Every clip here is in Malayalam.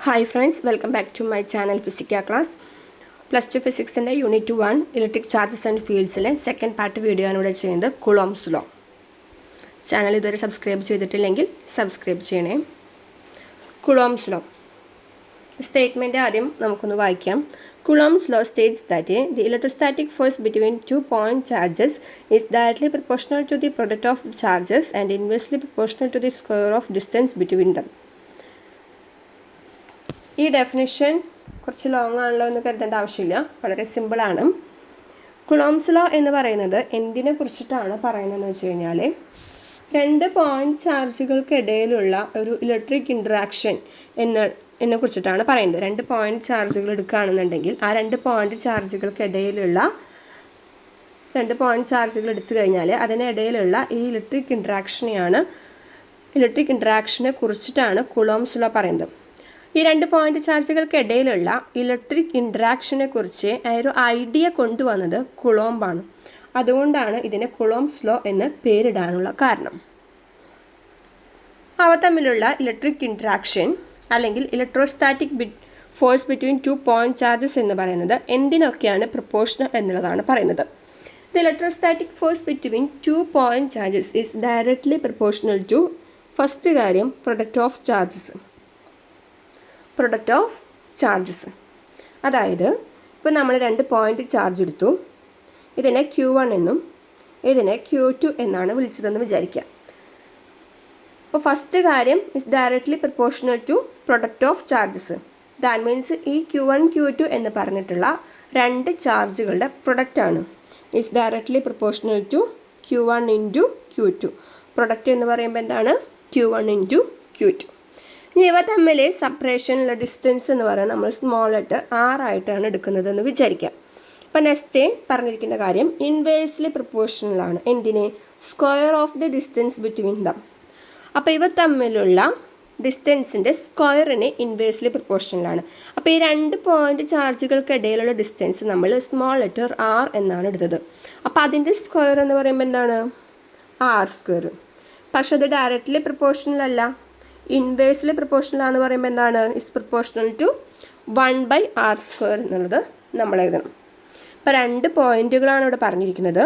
Hi friends, welcome back to my channel Physica class. Plus 2 Physics and Unit 1 Electric Charges and Fields second part video ആണ് ഇവിടെ ചെയ്യുന്നത് Coulomb's Law. ചാനൽ ഇതുവരെ സബ്സ്ക്രൈബ് ചെയ്തിട്ടില്ലെങ്കിൽ സബ്സ്ക്രൈബ് ചെയ്യണേ. Coulomb's Law. സ്റ്റേറ്റ്മെന്റ് ആദ്യം നമുക്കൊന്ന് വായിക്കാം. Coulomb's law states that the electrostatic force between two point charges is directly proportional to the product of charges and inversely proportional to the square of distance between them. ഈ ഡെഫിനിഷൻ കുറച്ച് ലോങ് ആണല്ലോ എന്ന് കരുതേണ്ട ആവശ്യമില്ല, വളരെ സിമ്പിളാണ്. കുളോംസ് ലോ എന്ന് പറയുന്നത് എന്തിനെ കുറിച്ചിട്ടാണ് പറയുന്നതെന്ന് വെച്ച് കഴിഞ്ഞാൽ, രണ്ട് പോയിൻറ്റ് ചാർജുകൾക്കിടയിലുള്ള ഒരു ഇലക്ട്രിക് ഇൻട്രാക്ഷൻ എന്നെ കുറിച്ചിട്ടാണ് പറയുന്നത്. രണ്ട് പോയിൻറ്റ് ചാർജുകൾ എടുക്കുകയാണെന്നുണ്ടെങ്കിൽ ആ രണ്ട് പോയിൻറ്റ് ചാർജുകൾക്കിടയിലുള്ള രണ്ട് പോയിൻറ്റ് ചാർജുകൾ എടുത്തു കഴിഞ്ഞാൽ അതിനിടയിലുള്ള ഈ ഇലക്ട്രിക് ഇൻട്രാക്ഷനെ കുറിച്ചിട്ടാണ് കുളോംസ് ലോ പറയുന്നത്. ഈ രണ്ട് പോയിൻ്റ് ചാർജുകൾക്കിടയിലുള്ള ഇലക്ട്രിക് ഇൻട്രാക്ഷനെ കുറിച്ച് ഒരു ഐഡിയ കൊണ്ടുവന്നത് കുളോംബാണ്. അതുകൊണ്ടാണ് ഇതിനെ കുളോംസ് ലോ എന്ന് പേരിടാനുള്ള കാരണം. അവ തമ്മിലുള്ള ഇലക്ട്രിക് ഇൻട്രാക്ഷൻ അല്ലെങ്കിൽ electrostatic force between two point charges എന്ന് പറയുന്നത് എന്തിനൊക്കെയാണ് പ്രൊപ്പോർഷണൽ എന്നുള്ളതാണ് പറയുന്നത്. The electrostatic force between two point charges is directly proportional to first കാര്യം പ്രൊഡക്റ്റ് ഓഫ് ചാർജസ്. അതായത് ഇപ്പോൾ നമ്മൾ രണ്ട് പോയിൻ്റ് ചാർജ് എടുത്തു, ഇതിനെ Q1 എന്നും ഇതിനെ Q2 എന്നാണ് വിളിച്ചതെന്ന് വിചാരിക്കുക. അപ്പോൾ ഫസ്റ്റ് കാര്യം is directly proportional to product of charges. That means ഈ Q1 Q2 എന്ന് പറഞ്ഞിട്ടുള്ള രണ്ട് ചാർജുകളുടെ പ്രൊഡക്റ്റാണ്. Is directly proportional to Q1 into Q2. Product എന്ന് പറയുമ്പോൾ എന്താണ്? Q1 into Q2. ഇനി ഇവ തമ്മിൽ സെപ്പറേഷനുള്ള ഡിസ്റ്റൻസ് എന്ന് പറയുന്നത് നമ്മൾ സ്മോൾ ലെറ്റർ R ആയിട്ടാണ് എടുക്കുന്നതെന്ന് വിചാരിക്കാം. അപ്പോൾ നെക്സ്റ്റ് പറഞ്ഞിരിക്കുന്ന കാര്യം ഇൻവേഴ്സ്ലി പ്രൊപ്പോർഷണലാണ്. എന്തിന്? Square of the distance between them. അപ്പോൾ ഇവ തമ്മിലുള്ള ഡിസ്റ്റൻസിൻ്റെ സ്ക്വയറിന് ഇൻവേഴ്സ്ലി പ്രൊപ്പോർഷണലാണ്. അപ്പോൾ ഈ രണ്ട് പോയിൻ്റ് ചാർജുകൾക്കിടയിലുള്ള ഡിസ്റ്റൻസ് നമ്മൾ സ്മോൾ ലെറ്റർ R എന്നാണ് എടുത്തത്. അപ്പോൾ അതിൻ്റെ സ്ക്വയർ എന്ന് പറയുമ്പോൾ എന്താണ്? R². പക്ഷെ അത് ഡയറക്റ്റ്ലി പ്രൊപ്പോർഷണൽ അല്ല, ഇൻവേഴ്സ്ലി പ്രൊപ്പോർഷണലാണെന്ന് പറയുമ്പോൾ എന്താണ്? ഇസ് പ്രൊപ്പോർഷണൽ ടു 1/R² എന്നുള്ളത് നമ്മൾ എഴുതണം. ഇപ്പോൾ രണ്ട് പോയിൻറ്റുകളാണ് ഇവിടെ പറഞ്ഞിരിക്കുന്നത്.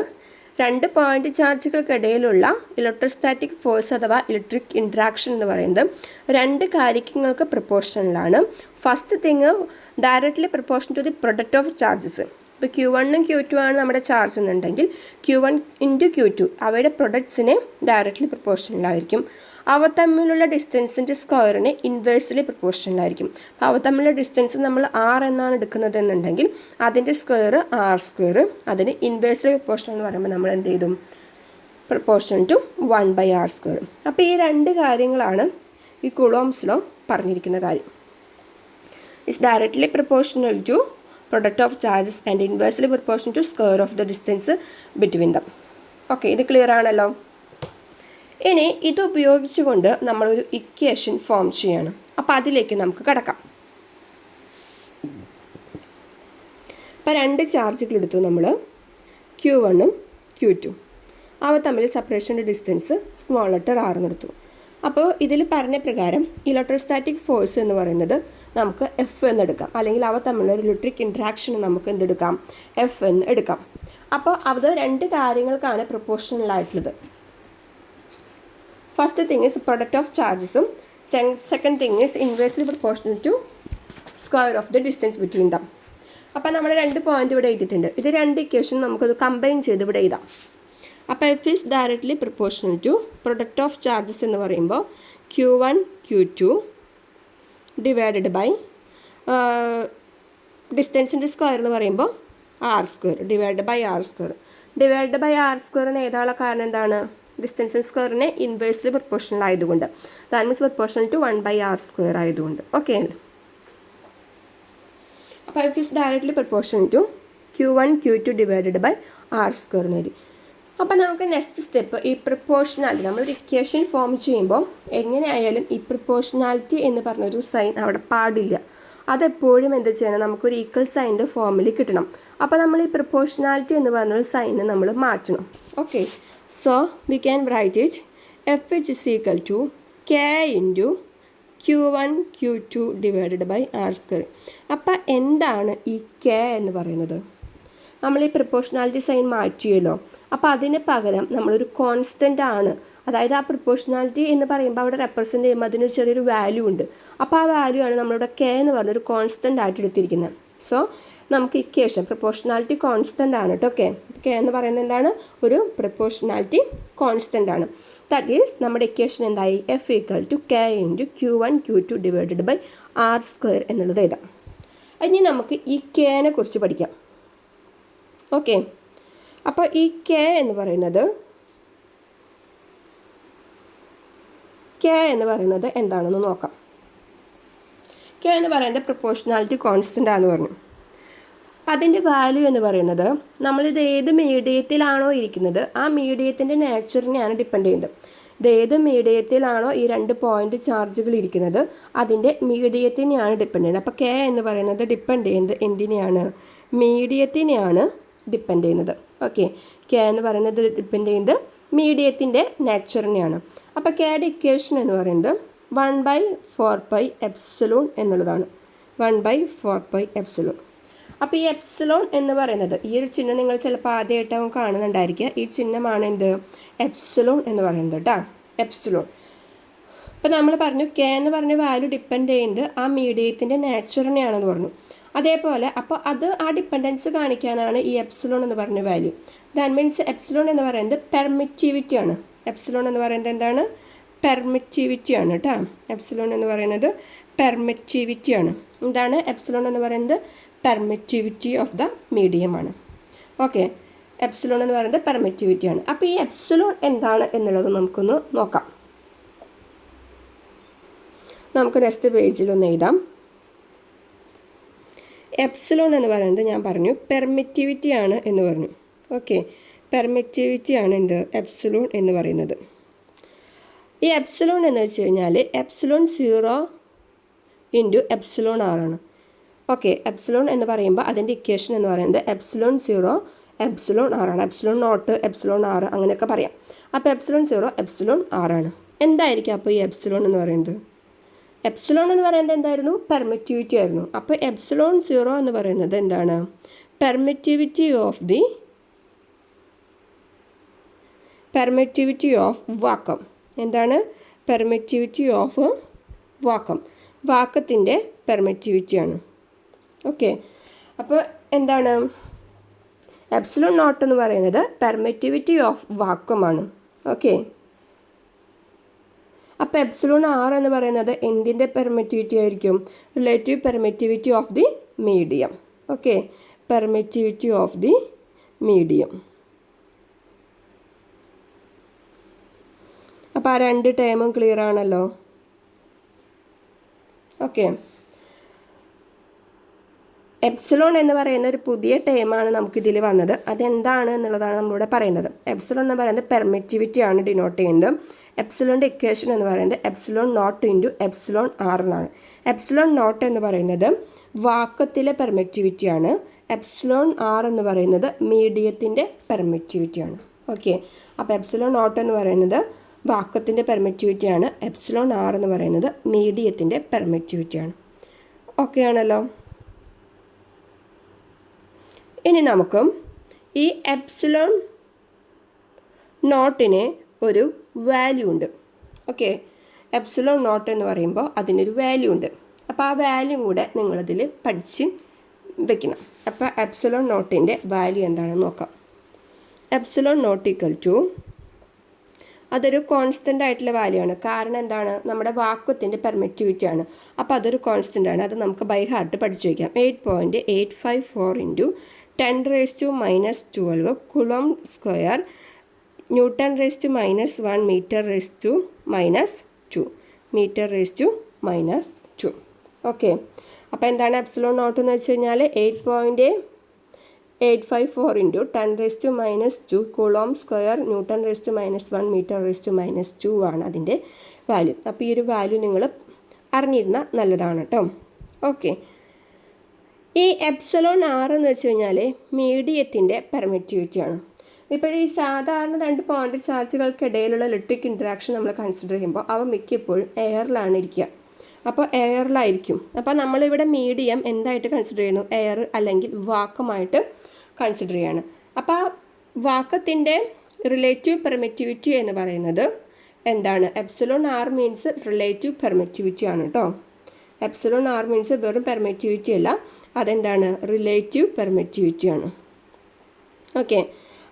രണ്ട് പോയിൻ്റ് ചാർജുകൾക്കിടയിലുള്ള ഇലക്ട്രോസ്റ്റാറ്റിക് ഫോഴ്സ് അഥവാ ഇലക്ട്രിക് ഇൻട്രാക്ഷൻ എന്ന് പറയുന്നത് രണ്ട് കാര്യങ്ങൾക്ക് പ്രൊപ്പോർഷണലാണ്. First thing directly proportion to the product of charges. ഇപ്പോൾ Q1 ഉം Q2 ആണ് നമ്മുടെ ചാർജ് എന്നുണ്ടെങ്കിൽ Q1 ഇൻറ്റു Q2 അവയുടെ പ്രൊഡക്ട്സിനെ ഡയറക്റ്റ്ലി പ്രൊപ്പോർഷണലായിരിക്കും. അവ തമ്മിലുള്ള ഡിസ്റ്റൻസിൻ്റെ സ്ക്വയറിന് ഇൻവേഴ്സ്ലി പ്രൊപ്പോർഷണലായിരിക്കും. അപ്പോൾ അവ തമ്മിലുള്ള ഡിസ്റ്റൻസ് നമ്മൾ R എന്നാണ് എടുക്കുന്നത് എന്നുണ്ടെങ്കിൽ അതിൻ്റെ സ്ക്വയർ R². അതിന് ഇൻവേഴ്സ്ലി പ്രൊപ്പോർഷണൽ എന്ന് പറയുമ്പോൾ നമ്മൾ എന്ത് ചെയ്തും? Proportion to 1/R². അപ്പോൾ ഈ രണ്ട് കാര്യങ്ങളാണ് ഈ കുളോംസ് ലോ പറഞ്ഞിരിക്കുന്ന കാര്യം. It's directly proportional to product of charges and inversely proportion to square of the distance between them. Okay, ഇത് ക്ലിയർ ആണല്ലോ. ഇനി ഇത് ഉപയോഗിച്ചുകൊണ്ട് നമ്മളൊരു ഇക്വേഷൻ ഫോം ചെയ്യണം. അപ്പോൾ അതിലേക്ക് നമുക്ക് കടക്കാം. അപ്പോൾ രണ്ട് ചാർജുകൾ എടുത്തു നമ്മൾ, Q1 ഉം Q2. അവ തമ്മിൽ സെപ്പറേഷൻ്റെ ഡിസ്റ്റൻസ് സ്മോൾ ലെറ്റർ R എന്നെടുത്തു. അപ്പോൾ ഇതിൽ പറഞ്ഞ പ്രകാരം ഇലക്ട്രോസ്റ്റാറ്റിക് ഫോഴ്സ് എന്ന് പറയുന്നത് നമുക്ക് F എന്നെടുക്കാം, അല്ലെങ്കിൽ അവ തമ്മിലുള്ള ഒരു ഇലക്ട്രിക് ഇൻട്രാക്ഷൻ നമുക്ക് എന്തെടുക്കാം? F എന്ന് എടുക്കാം. അപ്പോൾ അത് രണ്ട് കാര്യങ്ങൾക്കാണ് പ്രൊപ്പോർഷണൽ ആയിട്ടുള്ളത്. First thing is product of ചാർജസും second thing is inversely proportional to square of the distance between them. അപ്പോൾ നമ്മൾ രണ്ട് പോയിന്റ് ഇവിടെ എഴുതിയിട്ടുണ്ട്. ഇത് രണ്ട് ഇക്വേഷൻ നമുക്കത് കമ്പൈൻ ചെയ്ത് ഇവിടെ എഴുതാം. അപ്പോൾ F is directly proportional to product of charges എന്ന് പറയുമ്പോൾ Q1 Q2 divided by ഡിസ്റ്റൻസിൻ്റെ square എന്ന് പറയുമ്പോൾ R² divided by R². Divided by R² എന്ന് എഴുതാനുള്ള കാരണം എന്താണ്? ഡിസ്റ്റൻസിൻ്റെ സ്ക്വയറിനെ ഇൻവേഴ്സ്ലി പ്രൊപ്പോർഷണൽ ആയതുകൊണ്ട്. That means proportional to 1/R² ആയതുകൊണ്ട്. ഓക്കെ, അപ്പോൾ F is directly proportional to Q1 Q2 divided by R² എന്ന് എഴുതി. അപ്പോൾ നമുക്ക് നെക്സ്റ്റ് സ്റ്റെപ്പ് ഈ പ്രൊപ്പോർഷണാലിറ്റി, നമ്മളൊരു ഇക്വേഷൻ ഫോം ചെയ്യുമ്പോൾ എങ്ങനെയായാലും ഈ പ്രൊപ്പോർഷണാലിറ്റി എന്ന് പറഞ്ഞൊരു സൈൻ അവിടെ പാടില്ല. അതെപ്പോഴും എന്ത് ചെയ്യണം? നമുക്കൊരു ഈക്വൽ സൈൻ്റെ ഫോമിൽ കിട്ടണം. അപ്പോൾ നമ്മൾ ഈ പ്രൊപ്പോർഷണാലിറ്റി എന്ന് പറഞ്ഞൊരു സൈനെ നമ്മൾ മാറ്റണം. Okay, so we can write it F is equal to K into Q1 Q2 divided by R square. അപ്പം എന്താണ് ഈ കെ എന്ന് പറയുന്നത്? നമ്മൾ ഈ പ്രിപ്പോർഷണാലിറ്റി സൈൻ മാറ്റിയല്ലോ. അപ്പോൾ അതിന് പകരം നമ്മളൊരു കോൺസ്റ്റൻ്റ് ആണ്, അതായത് ആ പ്രിപ്പോർഷണാലിറ്റി എന്ന് പറയുമ്പോൾ അവിടെ റെപ്രസെൻറ്റ് ചെയ്യുമ്പോൾ അതിനൊരു ചെറിയൊരു വാല്യൂ ഉണ്ട്. അപ്പോൾ ആ വാല്യൂ ആണ് നമ്മളിവിടെ കെ എന്ന് പറഞ്ഞൊരു കോൺസ്റ്റൻ്റ് ആയിട്ട് എടുത്തിരിക്കുന്നത്. സോ നമുക്ക് ഇക്വേഷൻ പ്രൊപ്പോർഷണാലിറ്റി കോൺസ്റ്റൻ്റ് ആണ് കേട്ടോ. കെ എന്ന് പറയുന്നത് എന്താണ്? ഒരു പ്രൊപ്പോർഷണാലിറ്റി കോൺസ്റ്റൻ്റ് ആണ്. ദാറ്റ് ഈസ് നമ്മുടെ ഇക്വേഷൻ എന്തായി? F equal to K into Q1 Q2 divided by R square എന്നുള്ളത് എഴുതാം. ഇനി നമുക്ക് ഈ കെനെ കുറിച്ച് പഠിക്കാം. ഓക്കെ, അപ്പോൾ ഈ കെ എന്ന് പറയുന്നത് എന്താണെന്ന് നോക്കാം. കെ എന്ന് പറയുന്നത് പ്രൊപ്പോർഷണാലിറ്റി കോൺസ്റ്റൻ്റ് ആണെന്ന് പറഞ്ഞു. അതിൻ്റെ വാല്യൂ എന്ന് പറയുന്നത് നമ്മളിത് ഏത് മീഡിയത്തിലാണോ ഇരിക്കുന്നത് ആ മീഡിയത്തിൻ്റെ നേച്ചറിനെയാണ് ഡിപ്പെൻഡ് ചെയ്യുന്നത്. ഇത് ഏത് മീഡിയത്തിലാണോ ഈ 2 പോയിൻ്റ് ചാർജുകൾ ഇരിക്കുന്നത് അതിൻ്റെ മീഡിയത്തിനെയാണ് ഡിപ്പെൻഡ് ചെയ്യുന്നത്. അപ്പോൾ കെ എന്ന് പറയുന്നത് ഡിപ്പെൻഡ് ചെയ്യുന്നത് എന്തിനെയാണ്? മീഡിയത്തിനെയാണ് ഡിപ്പെൻഡ് ചെയ്യുന്നത്. ഓക്കെ, കെ എന്ന് പറയുന്നത് ഡിപ്പെൻഡ് ചെയ്യുന്നത് മീഡിയത്തിൻ്റെ നേച്ചറിനെയാണ്. അപ്പോൾ കെയുടെ ഇക്വേഷൻ എന്ന് പറയുന്നത് 1/4πε എന്നുള്ളതാണ്. 1/4πε. അപ്പോൾ ഈ എപ്സിലോൺ എന്ന് പറയുന്നത്, ഈ ഒരു ചിഹ്നം നിങ്ങൾ ചിലപ്പോൾ ആദ്യമായിട്ട് കാണുന്നുണ്ടായിരിക്കുക. ഈ ചിഹ്നമാണ് എന്ത്? എപ്സിലോൺ എന്ന് പറയുന്നത് കേട്ടോ. എപ്സിലോൺ. അപ്പോൾ നമ്മൾ പറഞ്ഞു കെ എന്ന് പറഞ്ഞ വാല്യൂ ഡിപ്പെൻഡ് ചെയ്യുന്നത് ആ മീഡിയത്തിൻ്റെ നേച്ചറിനെയാണെന്ന് പറഞ്ഞു. അതേപോലെ അപ്പോൾ അത് ആ ഡിപ്പെൻഡൻസ് കാണിക്കാനാണ് ഈ എപ്സിലോൺ എന്ന് പറഞ്ഞ വാല്യൂ. ദാറ്റ് മീൻസ് എപ്സിലോൺ എന്ന് പറയുന്നത് പെർമിറ്റിവിറ്റി ആണ്. എപ്സിലോൺ എന്ന് പറയുന്നത് എന്താണ്? പെർമിറ്റിവിറ്റി ആണ് കേട്ടോ. എപ്സിലോൺ എന്ന് പറയുന്നത് പെർമിറ്റിവിറ്റി ആണ്. എന്താണ് എപ്സിലോൺ എന്ന് പറയുന്നത്? പെർമിറ്റിവിറ്റി ഓഫ് ദ മീഡിയം ആണ്. ഓക്കെ, എപ്സിലോൺ എന്ന് പറയുന്നത് പെർമിറ്റിവിറ്റി ആണ്. അപ്പോൾ ഈ എപ്സിലോൺ എന്താണ് എന്നുള്ളത് നമുക്കൊന്ന് നോക്കാം. നമുക്ക് നെക്സ്റ്റ് പേജിലൊന്ന് എഴുതാം. എപ്സിലോൺ എന്ന് പറയുന്നത് ഞാൻ പറഞ്ഞു പെർമിറ്റിവിറ്റി ആണ് എന്ന് പറഞ്ഞു. ഓക്കെ, പെർമിറ്റിവിറ്റി ആണ് എന്ത്? എപ്സിലോൺ എന്ന് പറയുന്നത്. ഈ എപ്സിലോൺ എന്ന് വെച്ച് കഴിഞ്ഞാൽ എപ്സിലോൺ 0 ഇൻറ്റു എപ്സിലോൺ r ആണ്. ഓക്കെ, എപ്സിലോൺ എന്ന് പറയുമ്പോൾ അതിൻ്റെ ഇക്വേഷൻ എന്ന് പറയുന്നത് എപ്സിലോൺ 0 എപ്സിലോൺ r ആണ്. എപ്സിലോൺ നോട്ട് എപ്സിലോൺ r അങ്ങനെയൊക്കെ പറയാം. അപ്പോൾ എപ്സിലോൺ 0 എപ്സിലോൺ r ആണ്. എന്തായിരിക്കും അപ്പോൾ ഈ എപ്സിലോൺ എന്ന് പറയുന്നത്? എപ്സിലോൺ എന്ന് പറയുന്നത് എന്തായിരുന്നു? പെർമിറ്റിവിറ്റി ആയിരുന്നു. അപ്പോൾ എപ്സിലോൺ 0 എന്ന് പറയുന്നത് എന്താണ്? Permittivity of vacuum. എന്താണ്? Permittivity of vacuum. വാക്കത്തിൻ്റെ പെർമിറ്റിവിറ്റിയാണ്. ഓക്കെ, അപ്പോൾ എന്താണ്? എപ്സിലോൺ നോട്ട് എന്ന് പറയുന്നത് പെർമിറ്റിവിറ്റി ഓഫ് വാക്കമാണ്. ഓക്കെ, അപ്പോൾ എപ്സിലോൺ r എന്ന് പറയുന്നത് എന്തിൻ്റെ പെർമിറ്റിവിറ്റി ആയിരിക്കും? Relative permittivity of the medium. Okay, permittivity of the medium. അപ്പോൾ ആ 2 ടേമും ക്ലിയർ ആണല്ലോ. ഓക്കെ, എപ്സിലോൺ എന്ന് പറയുന്ന ഒരു പുതിയ ടേമാണ് നമുക്കിതിൽ വന്നത്. അതെന്താണ് എന്നുള്ളതാണ് നമ്മളിവിടെ പറയുന്നത്. എപ്സിലോൺ എന്ന് പറയുന്നത് പെർമിറ്റിവിറ്റി ആണ് ഡിനോട്ട് ചെയ്യുന്നത്. എപ്സിലോണിൻ്റെ ഇക്വേഷൻ എന്ന് പറയുന്നത് epsilon naught into epsilon r എന്നാണ്. എപ്സിലോൺ നോട്ട് എന്ന് പറയുന്നത് വാക്കത്തിലെ പെർമിറ്റിവിറ്റിയാണ്. എപ്സിലോൺ r എന്ന് പറയുന്നത് മീഡിയത്തിൻ്റെ പെർമിറ്റിവിറ്റിയാണ്. ഓക്കെ, അപ്പോൾ എപ്സിലോൺ നോട്ട് എന്ന് പറയുന്നത് വാക്കത്തിൻ്റെ പെർമിറ്റിവിറ്റിയാണ്. എപ്സിലോൺ r എന്ന് പറയുന്നത് മീഡിയത്തിൻ്റെ പെർമിറ്റിവിറ്റിയാണ്. ഓക്കെ ആണല്ലോ. ഇനി നമുക്ക് ഈ എപ്സിലോൺ നോട്ടിന് ഒരു വാല്യൂ ഉണ്ട്. ഓക്കെ, എപ്സിലോൺ നോട്ട് എന്ന് പറയുമ്പോൾ അതിനൊരു വാല്യൂ ഉണ്ട്. അപ്പോൾ ആ വാല്യൂ കൂടെ നിങ്ങളതിൽ പഠിച്ച് വെക്കണം. അപ്പോൾ എപ്സിലോൺ നോട്ടിൻ്റെ വാല്യൂ എന്താണെന്ന് നോക്കാം. എപ്സിലോൺ നോട്ട് ഈക്വൽ ടു, അതൊരു കോൺസ്റ്റൻ്റ് ആയിട്ടുള്ള വാല്യൂ ആണ്. കാരണം എന്താണ്? നമ്മുടെ വാക്വത്തിൻ്റെ പെർമിറ്റിവിറ്റി ആണ്. അപ്പോൾ അതൊരു കോൺസ്റ്റൻ്റ് ആണ്. അത് നമുക്ക് ബൈ ഹാർട്ട് പഠിച്ചു വയ്ക്കാം. 8.854 ഇൻറ്റു 10⁻⁻12 കുളം സ്ക്വയർ N⁻⁻1 m⁻⁻2 ഓക്കെ, അപ്പോൾ എന്താണ് എപ്സിലോൺ നോട്ട് എന്ന് വെച്ച് കഴിഞ്ഞാൽ 8.854 ഇൻറ്റു 10⁻⁻2 കുളം സ്ക്വയർ N⁻⁻1 m⁻⁻2 ആണ് അതിൻ്റെ വാല്യൂ. അപ്പോൾ ഈ ഒരു വാല്യൂ നിങ്ങൾ അറിഞ്ഞിരുന്നാൽ നല്ലതാണ് കേട്ടോ. ഓക്കെ, ഈ എപ്സിലോൺ r എന്ന് വെച്ച് കഴിഞ്ഞാൽ മീഡിയത്തിൻ്റെ പെർമിറ്റിവിറ്റിയാണ്. ഇപ്പോൾ ഈ സാധാരണ 2 പോയിൻ്റ് ചാർജുകൾക്കിടയിലുള്ള ഇലക്ട്രിക് ഇൻട്രാക്ഷൻ നമ്മൾ കൺസിഡർ ചെയ്യുമ്പോൾ അവ മിക്കപ്പോഴും എയറിലാണ് ഇരിക്കുക. അപ്പോൾ എയറിലായിരിക്കും. അപ്പോൾ നമ്മളിവിടെ മീഡിയം എന്തായിട്ട് കൺസിഡർ ചെയ്യുന്നു? എയർ അല്ലെങ്കിൽ വാക്കമായിട്ട് കൺസിഡർ ചെയ്യാണ്. അപ്പോൾ ആ വാക്കത്തിൻ്റെ റിലേറ്റീവ് പെർമിറ്റിവിറ്റി എന്ന് പറയുന്നത് എന്താണ്? Epsilon R means relative permittivity ആണ് കേട്ടോ. എപ്സിലോൺ ആർ മീൻസ് വെറും പെർമിറ്റിവിറ്റി അല്ല, അതെന്താണ്? റിലേറ്റീവ് പെർമിറ്റിവിറ്റി ആണ്. ഓക്കെ,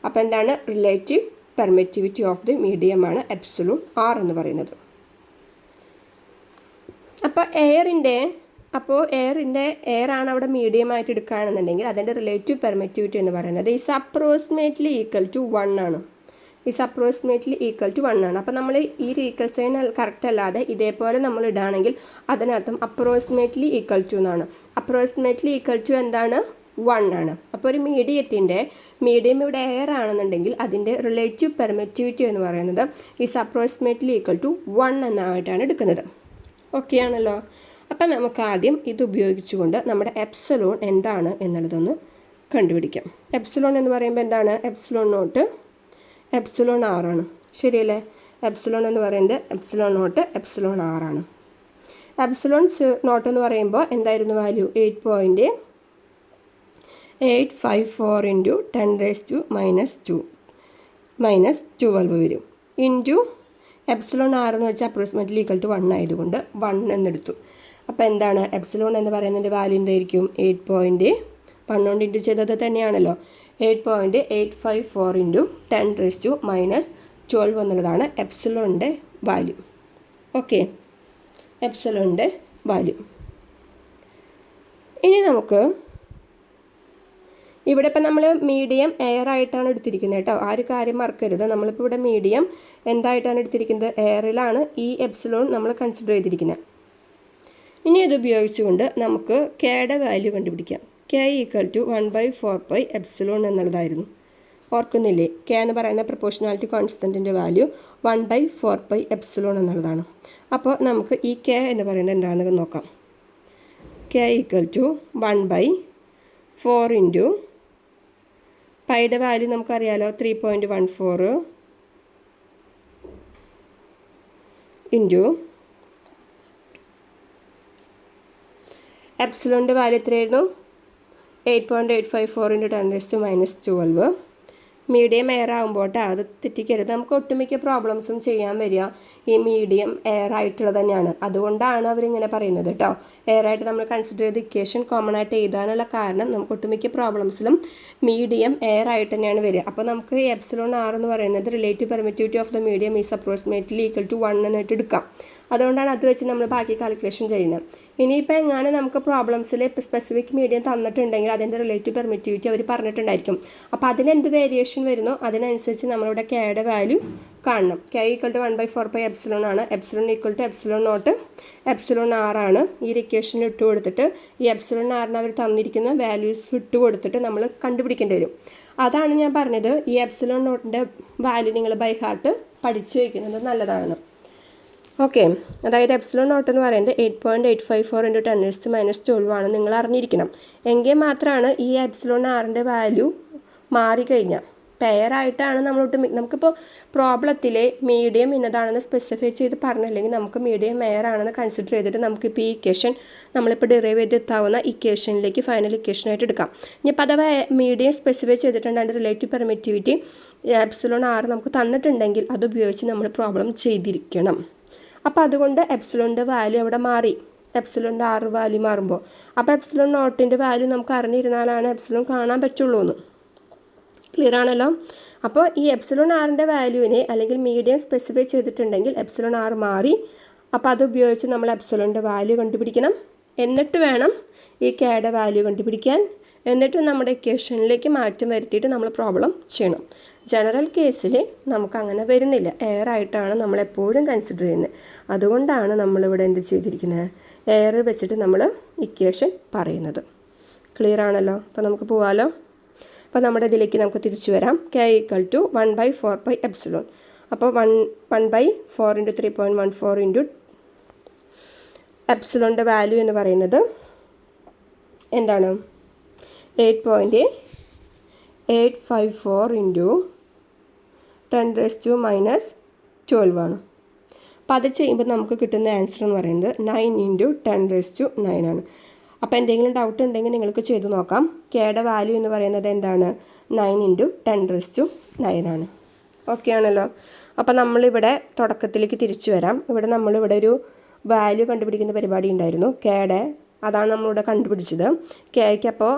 അപ്പോൾ എന്താണ്? റിലേറ്റീവ് പെർമിറ്റിവിറ്റി ഓഫ് ദി മീഡിയമാണ് എപ്സിലോൺ ആർ എന്ന് പറയുന്നത്. അപ്പോൾ എയറാണ് അവിടെ മീഡിയമായിട്ട് എടുക്കുകയാണെന്നുണ്ടെങ്കിൽ അതിൻ്റെ റിലേറ്റീവ് പെർമിറ്റിവിറ്റി എന്ന് പറയുന്നത് ഈസ് അപ്രോക്സിമേറ്റ്ലി ഈക്വൽ ടു 1 ആണ്. ഈസ് അപ്രോക്സിമേറ്റ്ലി ഈക്വൽ ടു 1 ആണ്. അപ്പോൾ നമ്മൾ ഈ ഈക്വൽ സൈൻ കറക്റ്റ് അല്ലാതെ ഇതേപോലെ നമ്മൾ ഇടുകയാണെങ്കിൽ അതിനർത്ഥം അപ്രോക്സിമേറ്റ്ലി ഈക്വൽ ടു എന്നാണ്. അപ്രോക്സിമേറ്റ്ലി ഈക്വൽ ടു എന്താണ്? 1 ആണ്. അപ്പോൾ ഒരു മീഡിയം ഇവിടെ എയർ ആണെന്നുണ്ടെങ്കിൽ അതിൻ്റെ റിലേറ്റീവ് പെർമിറ്റിവിറ്റി എന്ന് പറയുന്നത് ഈസ് അപ്രോക്സിമേറ്റ്ലി ഈക്വൽ ടു 1 എന്നായിട്ടാണ് എടുക്കുന്നത്. ഓക്കെ ആണല്ലോ. അപ്പം നമുക്ക് ആദ്യം ഇത് ഉപയോഗിച്ചുകൊണ്ട് നമ്മുടെ എപ്സിലോൺ എന്താണ് എന്നുള്ളതൊന്ന് കണ്ടുപിടിക്കാം. എപ്സിലോൺ എന്ന് പറയുമ്പോൾ എന്താണ്? എപ്സിലോൺ നോട്ട് എപ്സിലോൺ ആറാണ്, ശരിയല്ലേ? എപ്സിലോൺ എന്ന് പറയുന്നത് എപ്സിലോൺ നോട്ട് എപ്സിലോൺ ആറാണ്. എപ്സിലോൺ നോട്ട് എന്ന് പറയുമ്പോൾ എന്തായിരുന്നു വാല്യൂ? 8.854 ഇൻറ്റു 10⁻² വരും. ഇൻറ്റു എപ്സിലോൺ ആർ എന്ന് വെച്ചാൽ അപ്രോക്സിമേറ്റ്ലി ഈക്വൽ ടു 1 ആയതുകൊണ്ട് 1 എന്നെടുത്തു. അപ്പോൾ എന്താണ്? എപ്സിലോൺ എന്ന് പറയുന്നതിൻ്റെ വാല്യൂ എന്തായിരിക്കും? 8. 1 കൊണ്ട് ഇൻറ്റു ചെയ്തത് തന്നെയാണല്ലോ. 8.854 ഇൻറ്റു 10⁻² എന്നുള്ളതാണ് എപ്സിലോണിൻ്റെ വാല്യൂ. ഓക്കെ, എപ്സിലോണിൻ്റെ വാല്യൂ. ഇനി നമുക്ക് ഇവിടെ ഇപ്പം നമ്മൾ മീഡിയം എയർ ആയിട്ടാണ് എടുത്തിരിക്കുന്നത് കേട്ടോ. ആ ഒരു കാര്യം മറക്കരുത്. നമ്മളിപ്പോൾ ഇവിടെ മീഡിയം എന്തായിട്ടാണ് എടുത്തിരിക്കുന്നത്? എയറിലാണ് ഈ എപ്സിലോൺ നമ്മൾ കൺസിഡർ ചെയ്തിരിക്കുന്നത്. ഇനി ഇത് ഉപയോഗിച്ചുകൊണ്ട് നമുക്ക് കെയുടെ വാല്യൂ കണ്ടുപിടിക്കാം. കെ ഈക്വൽ ടു 1/4π എപ്സിലോൺ എന്നുള്ളതായിരുന്നു. ഓർക്കുന്നില്ലേ? കെ എന്ന് പറയുന്ന പ്രൊപ്പോർഷണാലിറ്റി കോൺസ്റ്റൻറ്റിൻ്റെ വാല്യൂ 1/4π എപ്സിലോൺ എന്നുള്ളതാണ്. അപ്പോൾ നമുക്ക് ഈ കെ എന്ന് പറയുന്നത് എന്താണെന്ന് നോക്കാം. കെ ഈക്വൽ ടു 1/4 ഇൻറ്റു പൈയുടെ വാല്യൂ നമുക്കറിയാലോ 3.14 ഇൻറ്റു എപ്സിലോണിൻ്റെ വാല്യൂ എത്രയായിരുന്നു? 8.854 ഇൻറ്റു 10⁻². മീഡിയം എയർ ആകുമ്പോട്ടെ അത് തെറ്റിക്കരുത്. നമുക്ക് ഒട്ടുമിക്ക പ്രോബ്ലംസും ചെയ്യാൻ വരിക ഈ മീഡിയം എയർ ആയിട്ടുള്ളത് തന്നെയാണ്. അതുകൊണ്ടാണ് അവരിങ്ങനെ പറയുന്നത് കേട്ടോ. എയർ ആയിട്ട് നമ്മൾ കൺസിഡർ ചെയ്ത് ഇക്വേഷൻ കോമൺ ആയിട്ട് എഴുതാനുള്ള കാരണം നമുക്ക് ഒട്ടുമിക്ക പ്രോബ്ലംസിലും മീഡിയം എയർ ആയിട്ട് തന്നെയാണ് വരിക. അപ്പോൾ നമുക്ക് എപ്സിലോൺ ആർ എന്ന് പറയുന്നത് relative permittivity of the medium is approximately equal to 1 എന്നായിട്ട് എടുക്കാം. അതുകൊണ്ടാണ് അത് വെച്ച് നമ്മൾ ബാക്കി കാൽക്കുലേഷൻ ചെയ്യുന്നത്. ഇനിയിപ്പോൾ എങ്ങനെ നമുക്ക് പ്രോബ്ലംസിൽ സ്പെസിഫിക് മീഡിയം തന്നിട്ടുണ്ടെങ്കിൽ അതിൻ്റെ റിലേറ്റീവ് പെർമിറ്റിവിറ്റി അവർ പറഞ്ഞിട്ടുണ്ടായിരിക്കും. അപ്പോൾ അതിനെന്ത് വേരിയേഷൻ വരുന്നോ അതിനനുസരിച്ച് നമ്മളിവിടെ കെയുടെ വാല്യൂ കാണണം. കെ ഈക്വൽ ടു 1/4π എപ്സിലോൺ ആണ്. Epsilon equal to epsilon naught epsilon ആറാണ്. ഈ ഇക്വേഷനിൽ ഇട്ട് കൊടുത്തിട്ട് ഈ എപ്സിലോൺ ആറിന് അവർ തന്നിരിക്കുന്ന വാല്യൂസ് ഇട്ട് കൊടുത്തിട്ട് നമ്മൾ കണ്ടുപിടിക്കേണ്ടി വരും. അതാണ് ഞാൻ പറഞ്ഞത് ഈ എപ്സിലോൺ നോട്ടിൻ്റെ വാല്യൂ നിങ്ങൾ ബൈ ഹാർട്ട് പഠിച്ചു വയ്ക്കുന്നത് നല്ലതാണ്. ഓക്കെ, അതായത് എപ്സിലോൺ നോട്ട് എന്ന് പറയുന്നത് 8.854 ഇൻറ്റു 10⁻² ആണ് നിങ്ങൾ അറിഞ്ഞിരിക്കണം. എങ്കിൽ മാത്രമാണ് ഈ എപ്സിലോൺ ആറിൻ്റെ വാല്യൂ മാറിക്കഴിഞ്ഞാൽ പെയറായിട്ടാണ് നമുക്കിപ്പോൾ പ്രോബ്ലത്തിലെ മീഡിയം ഇന്നതാണെന്ന് സ്പെസിഫൈ ചെയ്ത് പറഞ്ഞില്ലെങ്കിൽ നമുക്ക് മീഡിയം എയർ ആണെന്ന് കൺസിഡർ ചെയ്തിട്ട് നമുക്കിപ്പോൾ ഈ ഇക്വേഷൻ നമ്മളിപ്പോൾ ഡിറൈവ് ചെയ്തെത്താവുന്ന ഇക്വേഷനിലേക്ക് ഫൈനൽ ഇക്വേഷനായിട്ട് എടുക്കാം. ഇനിയിപ്പോൾ അഥവാ മീഡിയം സ്പെസിഫൈ ചെയ്തിട്ടുണ്ട് അതിൻ്റെ റിലേറ്റീവ് പെർമിറ്റിവിറ്റി എപ്സിലോൺ ആറ് നമുക്ക് തന്നിട്ടുണ്ടെങ്കിൽ അതുപയോഗിച്ച് നമ്മൾ പ്രോബ്ലം ചെയ്തിരിക്കണം. അപ്പോൾ അതുകൊണ്ട് എപ്സിലോണിൻ്റെ വാല്യൂ അവിടെ മാറി. എപ്സിലോണിൻ്റെ ആറ് വാല്യൂ മാറുമ്പോൾ അപ്പോൾ എപ്സിലോൺ നോട്ടിൻ്റെ വാല്യൂ നമുക്ക് അറിഞ്ഞിരുന്നാലാണ് എപ്സിലോൺ കാണാൻ പറ്റുള്ളൂ എന്ന്. ക്ലിയർ ആണല്ലോ? അപ്പോൾ ഈ എപ്സിലോൺ ആറിൻ്റെ വാല്യൂവിനെ അല്ലെങ്കിൽ മീഡിയം സ്പെസിഫൈ ചെയ്തിട്ടുണ്ടെങ്കിൽ എപ്സിലോൺ ആറ് മാറി. അപ്പോൾ അത് ഉപയോഗിച്ച് നമ്മൾ എപ്സിലോണിൻ്റെ വാല്യൂ കണ്ടുപിടിക്കണം. എന്നിട്ട് വേണം ഈ കെയുടെ വാല്യൂ കണ്ടുപിടിക്കാൻ. എന്നിട്ട് നമ്മുടെ ഇക്വേഷനിലേക്ക് മാറ്റം വരുത്തിയിട്ട് നമ്മൾ പ്രോബ്ലം ചെയ്യണം. ജനറൽ കേസിൽ നമുക്കങ്ങനെ വരുന്നില്ല. എയർ ആയിട്ടാണ് നമ്മളെപ്പോഴും കൺസിഡർ ചെയ്യുന്നത്. അതുകൊണ്ടാണ് നമ്മളിവിടെ എന്ത് ചെയ്തിരിക്കുന്നത്? എയർ വെച്ചിട്ട് നമ്മൾ ഇക്വേഷൻ പറയുന്നത്. ക്ലിയർ ആണല്ലോ? അപ്പോൾ നമുക്ക് പോവാമല്ലോ. അപ്പോൾ നമ്മുടെ ഇതിലേക്ക് നമുക്ക് തിരിച്ചു വരാം. K equal to 1/4π epsilon. അപ്പോൾ 1/4 ഇൻറ്റു 3.14 ഇൻറ്റു എപ്സിലോണിൻ്റെ വാല്യൂ എന്ന് പറയുന്നത് എന്താണ്? 8.854 ഇൻറ്റു 10⁻² ആണ്. അപ്പോൾ അത് ചെയ്യുമ്പോൾ നമുക്ക് കിട്ടുന്ന ആൻസർ എന്ന് പറയുന്നത് 9 × 10⁻⁹ ആണ്. അപ്പോൾ എന്തെങ്കിലും ഡൗട്ട് ഉണ്ടെങ്കിൽ നിങ്ങൾക്ക് ചെയ്ത് നോക്കാം. കെയുടെ വാല്യൂ എന്ന് പറയുന്നത് എന്താണ്? 9 × 10⁻⁹ ആണ്. ഓക്കെ ആണല്ലോ. അപ്പോൾ നമ്മളിവിടെ തുടക്കത്തിലേക്ക് തിരിച്ചു വരാം. ഇവിടെ നമ്മളിവിടെ ഒരു വാല്യൂ കണ്ടുപിടിക്കുന്ന പരിപാടി ഉണ്ടായിരുന്നു കെയുടെ. അതാണ് നമ്മളിവിടെ കണ്ടുപിടിച്ചത്. കെയ്ക്ക് അപ്പോൾ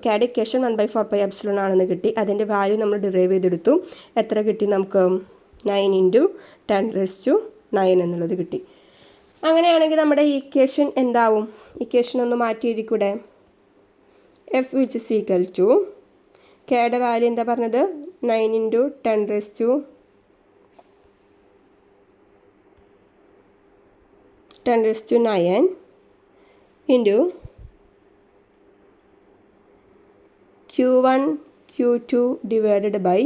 കെയുടെ ഇക്വേഷൻ 1/4πε ആണെന്ന് കിട്ടി. അതിൻ്റെ വാല്യൂ നമ്മൾ ഡിറൈവ് ചെയ്തെടുത്തു. എത്ര കിട്ടി നമുക്ക്? 9 × 10⁻⁹ എന്നുള്ളത് കിട്ടി. അങ്ങനെയാണെങ്കിൽ നമ്മുടെ ഇക്വേഷൻ എന്താവും? ഇക്വേഷൻ ഒന്ന് മാറ്റി എഴുതിക്കൂടെ? F which is equal to കെയുടെ വാല്യൂ എന്താ പറഞ്ഞത്? 9 × 10⁻⁹ into Q1 Q2 divided by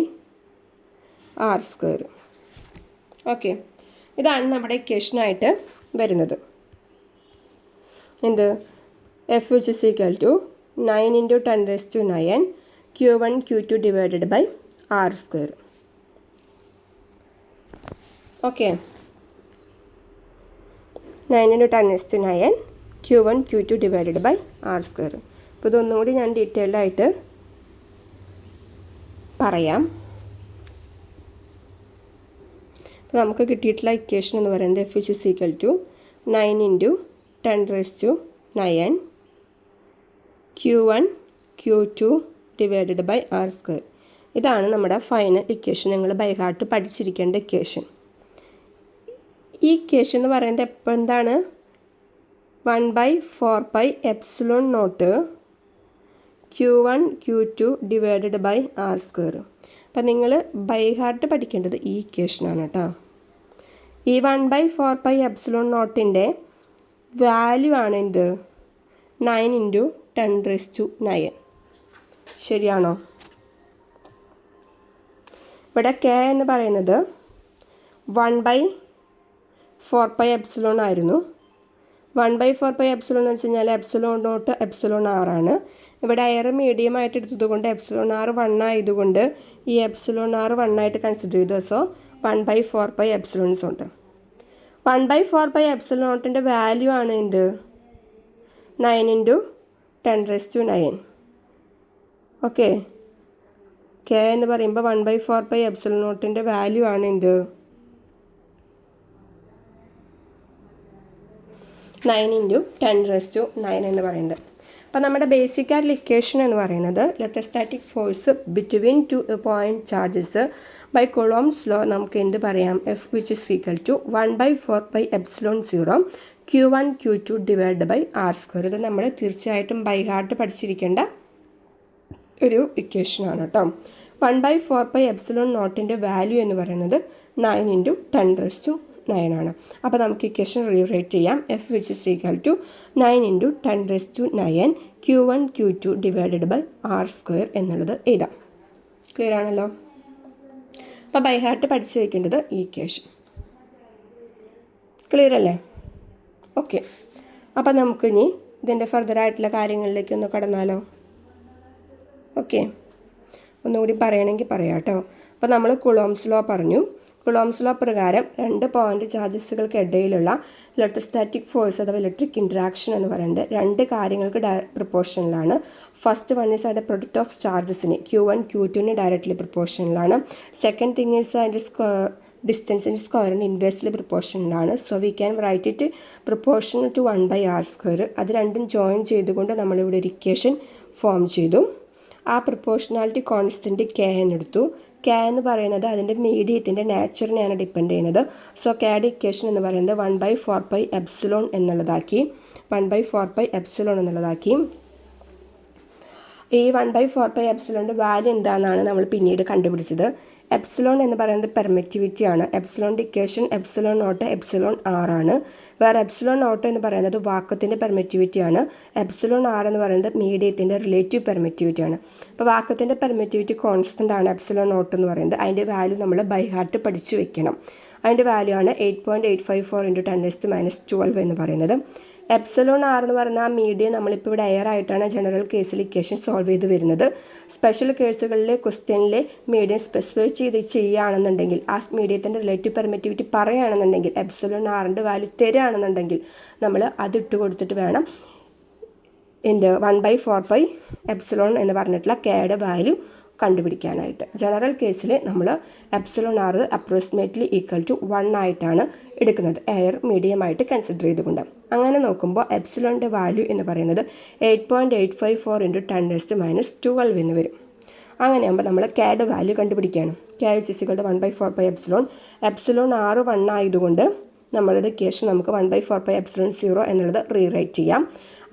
R². Okay, ഇതാണ് നമ്മുടെ ഇക്വേഷനായിട്ട് വരുന്നത്. എന്ത്? F which is equal to 9 × 10⁻⁹ Q1 Q2 divided by R². Okay, 9 × 10⁻⁹ Q1 Q2 divided by R². അപ്പോൾ ഇതൊന്നും കൂടി ഞാൻ ഡീറ്റെയിൽഡ് ആയിട്ട് പറയാം. അപ്പോൾ നമുക്ക് കിട്ടിയിട്ടുള്ള ഇക്വേഷൻ എന്ന് പറയുന്നത് F which is equal to 9 × 10⁻⁹ Q1 Q2 divided by R². ഇതാണ് നമ്മുടെ ഫൈനൽ ഇക്വേഷൻ. നിങ്ങൾ ബൈ ഹാർട്ട് പഠിച്ചിരിക്കേണ്ട ഇക്വേഷൻ. ഈ ഇക്വേഷൻ എന്ന് പറയുന്നത് എപ്പോൾ എന്താണ്? 1/4πε0 Q1 Q2 divided by R². അപ്പം നിങ്ങൾ ബൈ ഹാർട്ട് പഠിക്കേണ്ടത് ഈ ഇക്വേഷനാണ് കേട്ടോ. ഈ 1/4πε0ൻ്റെ വാല്യൂ ആണ് എന്ത്? 9 × 10⁻⁹. ശരിയാണോ? ഇവിടെ കെ എന്ന് പറയുന്നത് 1/4πε ആയിരുന്നു. 1/4πε എന്ന് വെച്ച് കഴിഞ്ഞാൽ ε0 ആണ്. ഇവിടെ എയർ മീഡിയം ആയിട്ട് എടുത്തത് കൊണ്ട് ε0 1 ആയതുകൊണ്ട് ഈ ε0 1 ആയിട്ട് കൺസിഡർ ചെയ്തു. സോ 1/4πε ഉണ്ട്. 1/4πε0ൻ്റെ വാല്യൂ ആണ് എന്ത്? 9 × 10⁻⁹. ഓക്കെ, കെ എന്ന് പറയുമ്പോൾ 1/4πε0ൻ്റെ വാല്യൂ ആണ് എന്ത്? 9 × 10⁻⁹ എന്ന് പറയുന്നത്. അപ്പോൾ നമ്മുടെ ബേസിക് ആയിട്ടുള്ള ഇക്വേഷൻ എന്ന് പറയുന്നത് electrostatic force between 2 point charges by Coulomb's law നമുക്ക് എന്ത് പറയാം? എഫ് വിച്ച് ഇസ് ഈക്വൽ ടു 1/4πε0 Q1 Q2 divide by R². ഇത് നമ്മൾ തീർച്ചയായിട്ടും ബൈ ഹാർട്ട് പഠിച്ചിരിക്കേണ്ട ഒരു ഇക്വേഷനാണ് കേട്ടോ. 1/4πε0ൻ്റെ വാല്യൂ എന്ന് പറയുന്നത് 9 × 10⁻⁹ ആണ്. അപ്പോൾ നമുക്ക് ഇക്വേഷൻ റീറൈറ്റ് ചെയ്യാം. F which is equal to 9 × 10⁻⁹ Q1 Q2 divided by R² എന്നുള്ളത് എഴുതാം. ക്ലിയർ ആണല്ലോ? അപ്പോൾ ബൈ ഹാർട്ട് പഠിച്ചു വയ്ക്കേണ്ടത് ഈ ഇക്വേഷൻ. ക്ലിയർ അല്ലേ? ഓക്കെ, അപ്പോൾ നമുക്കിനി ഇതിൻ്റെ ഫർദറായിട്ടുള്ള കാര്യങ്ങളിലേക്ക് ഒന്ന് കടന്നാലോ? ഓക്കെ, ഒന്നുകൂടി പറയണമെങ്കിൽ പറയാം കേട്ടോ. അപ്പോൾ നമ്മൾ കുളോംസ് ലോ പറഞ്ഞു. കുളോംസ് ലോ പ്രകാരം 2 പോയിൻറ്റ് ചാർജസുകൾക്കിടയിലുള്ള ഇലക്ട്രോസ്റ്റാറ്റിക് ഫോഴ്സ് അഥവാ ഇലക്ട്രിക് ഇൻട്രാക്ഷൻ എന്ന് പറയുന്നത് 2 കാര്യങ്ങൾക്ക് പ്രൊപ്പോർഷനിലാണ്. ഫസ്റ്റ് വൺ ഈസ് അതിൻ്റെ പ്രൊഡക്റ്റ് ഓഫ് ചാർജസിന് Q1 Q2ന് ഡയറക്റ്റ്ലി പ്രൊപ്പോർഷനിലാണ്. സെക്കൻഡ് തിങ് ഈസ് അതിൻ്റെ ഡിസ്റ്റൻസിൻ്റെ സ്ക്വയറിന് ഇൻവേഴ്സ്ലി പ്രൊപ്പോർഷനിലാണ്. So we can write it proportional to 1/R². അത് രണ്ടും ജോയിൻ ചെയ്തുകൊണ്ട് നമ്മളിവിടെ ഒരു ഇക്വേഷൻ ഫോം ചെയ്തു. ആ പ്രൊപ്പോർഷണാലിറ്റി കോൺസ്റ്റൻറ്റ് കെ എന്നെടുത്തു. കെ എന്ന് പറയുന്നത് അതിൻ്റെ മീഡിയത്തിൻ്റെ നാച്ചറിനെയാണ് ഡിപ്പെൻഡ് ചെയ്യുന്നത്. സോ കെയുടെ ഇക്വേഷൻ എന്ന് പറയുന്നത് 1/4πε എന്നുള്ളതാക്കി. 1/4πε എന്നുള്ളതാക്കി. ഈ 1/4πε വാല്യൂ എന്താണെന്നാണ് നമ്മൾ പിന്നീട് കണ്ടുപിടിച്ചത്. എപ്സിലോൺ എന്ന് പറയുന്നത് പെർമിറ്റിവിറ്റി ആണ്. എപ്സിലോണിൻ്റെ ഇക്വേഷൻ ε0 ε r ആണ്. വേറെ ε0 എന്ന് പറയുന്നത് വാക്കത്തിൻ്റെ പെർമിറ്റിവിറ്റി ആണ്. ε r എന്ന് പറയുന്നത് മീഡിയത്തിൻ്റെ റിലേറ്റീവ് പെർമിറ്റിവിറ്റി ആണ്. അപ്പോൾ വാക്കത്തിൻ്റെ പെർമിറ്റിവിറ്റി കോൺസ്റ്റൻ്റ് ആണ് ε0 എന്ന് പറയുന്നത്. അതിൻ്റെ വാല്യൂ നമ്മൾ ബൈ ഹാർട്ട് പഠിച്ചു വെക്കണം. അതിൻ്റെ വാല്യൂ ആണ് 8.854 × 10⁻⁻12 എന്ന് പറയുന്നത്. എപ്സിലോൺ ആർ എന്ന് പറയുന്ന ആ മീഡിയം നമ്മളിപ്പോൾ ഇവിടെ എയർ ആയിട്ടാണ് ജനറൽ കേസിൽ ഇക്വേഷൻ സോൾവ് ചെയ്ത് വരുന്നത്. സ്പെഷ്യൽ കേസുകളിൽ ക്വസ്റ്റ്യനിൽ മീഡിയം സ്പെസിഫൈ ചെയ്യുകയാണെന്നുണ്ടെങ്കിൽ ആ മീഡിയത്തിൻ്റെ റിലേറ്റീവ് പെർമിറ്റിവിറ്റി പറയുകയാണെന്നുണ്ടെങ്കിൽ എപ്സിലോൺ ആറിൻ്റെ വാല്യൂ തരികയാണെന്നുണ്ടെങ്കിൽ നമ്മൾ അതിട്ട് കൊടുത്തിട്ട് വേണം 1/4 എപ്സിലോൺ എന്ന് പറഞ്ഞിട്ടുള്ള കെയുടെ വാല്യൂ കണ്ടുപിടിക്കാനായിട്ട്. ജനറൽ കേസിൽ നമ്മൾ epsilon r approximately equal to 1 ആയിട്ടാണ് എടുക്കുന്നത്, എയർ മീഡിയമായിട്ട് കൺസിഡർ ചെയ്തുകൊണ്ട്. അങ്ങനെ നോക്കുമ്പോൾ എപ്സിലോണിൻ്റെ വാല്യൂ എന്ന് പറയുന്നത് 8.854 × 10⁻12 എന്ന് വരും. അങ്ങനെയാകുമ്പോൾ നമ്മൾ കെയുടെ വാല്യൂ കണ്ടുപിടിക്കുകയാണ്. K = 1/4 epsilon. എപ്സിലോൺ ആർ 1 ആയതുകൊണ്ട് നമ്മളുടെ ഇക്വേഷൻ നമുക്ക് 1/4 എപ്സിലോൺ 0 എന്നുള്ളത് റീറൈറ്റ് ചെയ്യാം.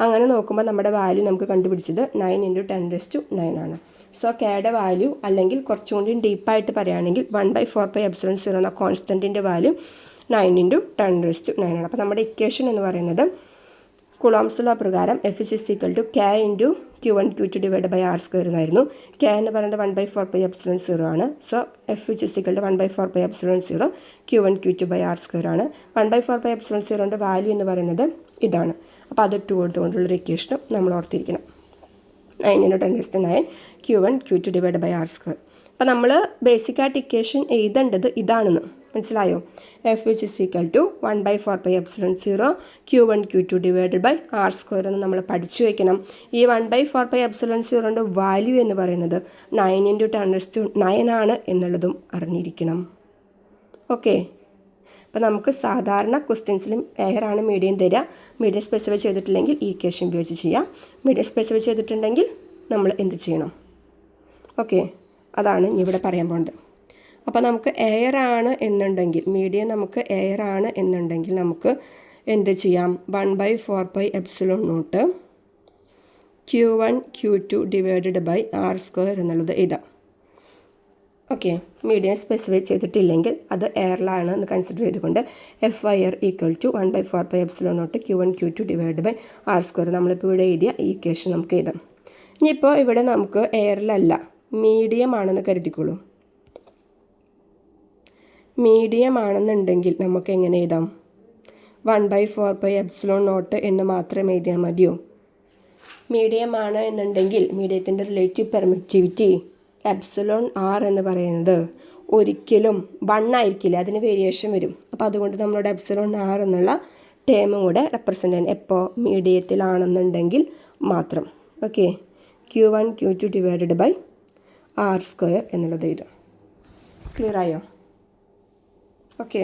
അങ്ങനെ നോക്കുമ്പോൾ നമ്മുടെ വാല്യൂ നമുക്ക് കണ്ടുപിടിച്ചത് 9 × 10⁻9 ആണ്. സോ കെയുടെ വാല്യൂ, അല്ലെങ്കിൽ കുറച്ചും കൂടി ഡീപ്പായിട്ട് പറയുകയാണെങ്കിൽ 1/4 എപ്സിലോൺ 0 എന്ന കോൺസ്റ്റൻറ്റിൻ്റെ വാല്യൂ 9 × 10⁻9 ആണ്. അപ്പോൾ നമ്മുടെ ഇക്വേഷൻ എന്ന് പറയുന്നത് കുളോംസ് ലോ പ്രകാരം F = K × Q1 Q2 /R² എന്നായിരുന്നു. K എന്ന് പറയുന്നത് 1/4 എപ്സിലോൺ 0 ആണ്. So F = 1/4 epsilon 0 Q1 Q2 /R² ആണ്. 1/4 എപ്സിലോൺ 0ൻ്റെ വാല്യൂ എന്ന് പറയുന്നത് ഇതാണ്. അപ്പോൾ അതിട്ട് കൊടുത്തുകൊണ്ടുള്ളൊരു ഇക്വേഷനും നമ്മൾ ഓർത്തിരിക്കണം. 9 × 10⁻9 Q1 Q2 /R². അപ്പോൾ നമ്മൾ ബേസിക്കായിട്ട് ഇക്വേഷൻ എഴുതേണ്ടത് ഇതാണെന്ന് മനസ്സിലായോ? F = 1/4 epsilon 0 Q1 Q2 /R² എന്ന് നമ്മൾ പഠിച്ചു വയ്ക്കണം. ഈ 1/4 എപ്സിലോൺ 0ൻ്റെ വാല്യൂ എന്ന് പറയുന്നത് 9 × 10⁻9 ആണ് എന്നുള്ളതും അറിഞ്ഞിരിക്കണം. ഓക്കെ. അപ്പോൾ നമുക്ക് സാധാരണ ക്വസ്റ്റ്യൻസിലും എയറാണ് മീഡിയം തരിക. മീഡിയം സ്പെസിഫൈ ചെയ്തിട്ടില്ലെങ്കിൽ ഈ ഇക്വേഷൻ ഉപയോഗിച്ച് ചെയ്യാം. മീഡിയം സ്പെസിഫൈ ചെയ്തിട്ടുണ്ടെങ്കിൽ നമ്മൾ എന്ത് ചെയ്യണം? ഓക്കെ, അതാണ് ഇവിടെ പറയാൻ പോകുന്നത്. അപ്പോൾ നമുക്ക് എയറാണ് എന്നുണ്ടെങ്കിൽ, മീഡിയം നമുക്ക് എയറാണ് എന്നുണ്ടെങ്കിൽ നമുക്ക് എന്ത് ചെയ്യാം? 1/4 epsilon naught Q1 Q2 /R² എന്നുള്ളത് ഇതാ. ഓക്കെ, മീഡിയം സ്പെസിഫൈ ചെയ്തിട്ടില്ലെങ്കിൽ അത് എയറിലാണ് എന്ന് കൺസിഡർ ചെയ്തുകൊണ്ട് FIR = 1/4 epsilon naught Q1 Q2 /R². നമ്മളിപ്പോൾ ഇവിടെ എഴുതിയ ഈ ഇക്വേഷൻ നമുക്ക് എഴുതാം. ഇനിയിപ്പോൾ ഇവിടെ നമുക്ക് എയറിലല്ല, മീഡിയം ആണെന്ന് കരുതിക്കോളൂ. മീഡിയം ആണെന്നുണ്ടെങ്കിൽ നമുക്ക് എങ്ങനെ എഴുതാം? 1/4 എപ്സിലോൺ നോട്ട് എന്ന് മാത്രം എഴുതിയാൽ മതിയോ? മീഡിയം ആണ് എന്നുണ്ടെങ്കിൽ മീഡിയത്തിൻ്റെ റിലേറ്റീവ് പെർമിറ്റിവിറ്റി എപ്സിലോൺ ആർ എന്ന് പറയുന്നത് ഒരിക്കലും 1 ആയിരിക്കില്ല, അതിന് വേരിയേഷൻ വരും. അപ്പോൾ അതുകൊണ്ട് നമ്മളോട് എപ്സിലോൺ ആർ എന്നുള്ള ടേമും കൂടെ റെപ്രസെൻ്റ് ചെയ്യണം. എപ്പോൾ? മീഡിയത്തിലാണെന്നുണ്ടെങ്കിൽ മാത്രം. ഓക്കെ, Q1 Q2 /R² എന്നുള്ളത് ഇത് ക്ലിയർ ആയോ? ഓക്കെ.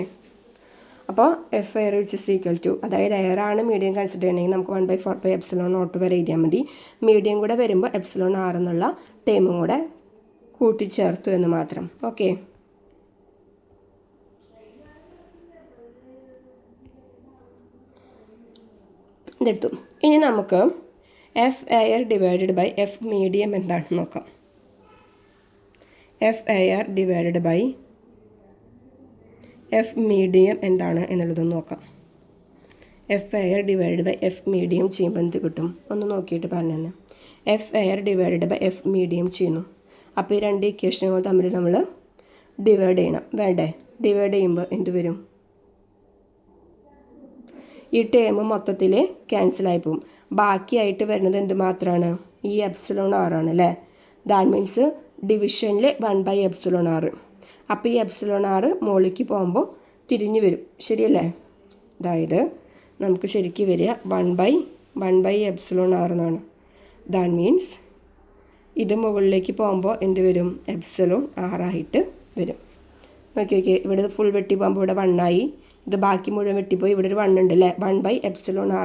അപ്പോൾ FIR = അതായത് എയറാണ് മീഡിയം കൺസിഡർ ചെയ്യണമെങ്കിൽ നമുക്ക് 1/4 എപ്സിലോൺ നോട്ട് വരെ എഴുതിയാൽ മതി. മീഡിയം കൂടെ വരുമ്പോൾ എപ്സിലോൺ ആർ എന്നുള്ള ടേമും കൂടെ കൂട്ടിച്ചേർത്തു എന്ന് മാത്രം. ഓക്കെ, ഇതെടുത്തു. ഇനി നമുക്ക് FIR / F മീഡിയം എന്താണെന്ന് നോക്കാം. FIR / F മീഡിയം എന്താണ് എന്നുള്ളതൊന്ന് നോക്കാം. FIR / F മീഡിയം ചെയ്യുമ്പോൾ എന്ത് കിട്ടും? ഒന്ന് നോക്കിയിട്ട് പറഞ്ഞു തന്നെ. FIR / F മീഡിയം ചെയ്യുന്നു. അപ്പോൾ ഈ രണ്ട് ഇക്വേഷനുകൾ തമ്മിൽ നമ്മൾ ഡിവൈഡ് ചെയ്യണം, വേണ്ടേ? ഡിവൈഡ് ചെയ്യുമ്പോൾ എന്ത് വരും? ഈ ടേം മൊത്തത്തിൽ ക്യാൻസലായി പോകും. ബാക്കിയായിട്ട് വരുന്നത് എന്ത് മാത്രമാണ്? ഈ എപ്സിലോൺ ആറാണ് അല്ലേ? ദാറ്റ് മീൻസ് ഡിവിഷനിൽ 1/ε. അപ്പോൾ ഈ എപ്സിലോൺ ആറ് മുകളിലേക്ക് പോകുമ്പോൾ തിരിഞ്ഞു വരും, ശരിയല്ലേ? അതായത് നമുക്ക് ശരിക്കും വരിക 1/1/ε എന്നാണ്. ദാറ്റ് മീൻസ് ഇത് മുകളിലേക്ക് പോകുമ്പോൾ എന്ത് വരും? എപ്സിലോൺ ആറായിട്ട് വരും. ഓക്കെ, ഇവിടെ ഫുൾ വെട്ടി പോകുമ്പോൾ ഇവിടെ 1 ആയി. ഇത് ബാക്കി മുഴുവൻ വെട്ടിപ്പോയി, ഇവിടെ ഒരു 1 ഉണ്ട് അല്ലേ? 1/ε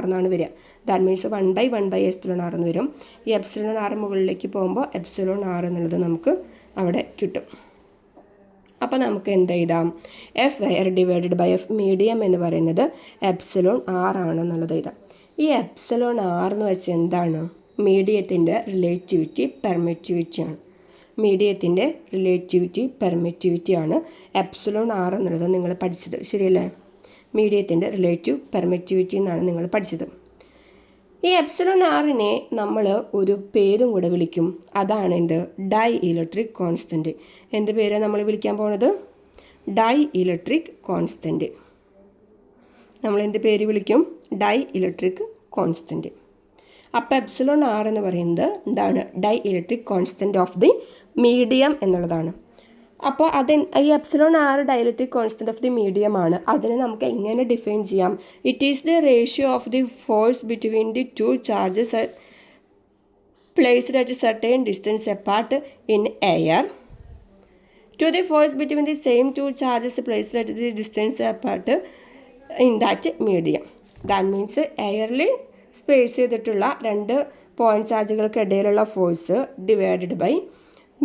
എന്നാണ് വരിക. ദാറ്റ് മീൻസ് 1/1/ε എന്ന് വരും. ഈ എപ്സിലോൺ ആറ് മുകളിലേക്ക് പോകുമ്പോൾ എപ്സിലോൺ ആറ് എന്നുള്ളത് നമുക്ക് അവിടെ കിട്ടും. അപ്പോൾ നമുക്ക് എന്ത് എഴുതാം? FIR / F മീഡിയം എന്ന് പറയുന്നത് എപ്സിലോൺ ആറാണെന്നുള്ളത് എഴുതാം. ഈ എപ്സിലോൺ ആറ് എന്ന് വെച്ചാൽ എന്താണ്? മീഡിയത്തിൻ്റെ റിലേറ്റിവിറ്റി പെർമിറ്റിവിറ്റിയാണ്. മീഡിയത്തിൻ്റെ റിലേറ്റിവിറ്റി പെർമിറ്റിവിറ്റിയാണ് എപ്സിലോൺ ആറ് എന്നുള്ളത് നിങ്ങൾ പഠിച്ചത്, ശരിയല്ലേ? മീഡിയത്തിൻ്റെ റിലേറ്റീവ് പെർമിറ്റിവിറ്റി എന്നാണ് നിങ്ങൾ പഠിച്ചത്. ഈ എപ്സിലോൺ ആറിനെ നമ്മൾ ഒരു പേരും കൂടെ വിളിക്കും. അതാണ് എന്ത്? Dielectric constant. എന്ത് പേരാണ് നമ്മൾ വിളിക്കാൻ പോകുന്നത്? Dielectric constant. നമ്മൾ എന്ത് പേര് വിളിക്കും? Dielectric constant. അപ്പോൾ എപ്സിലോൺ ആർ എന്ന് പറയുന്നത് എന്താണ്? Dielectric constant of the medium എന്നുള്ളതാണ്. അപ്പോൾ ഈ epsilon r dielectric constant of the medium ആണ്. അതിനെ നമുക്ക് എങ്ങനെ ഡിഫൈൻ ചെയ്യാം? It is the ratio of the force between the two charges placed at certain distance apart in air to the force between the same two charges placed at the distance apart in that medium. That means എയറിൽ സ്പേസ് ചെയ്തിട്ടുള്ള 2 പോയിൻറ്റ് ചാർജുകൾക്കിടയിലുള്ള ഫോഴ്സ് ഡിവൈഡഡ് ബൈ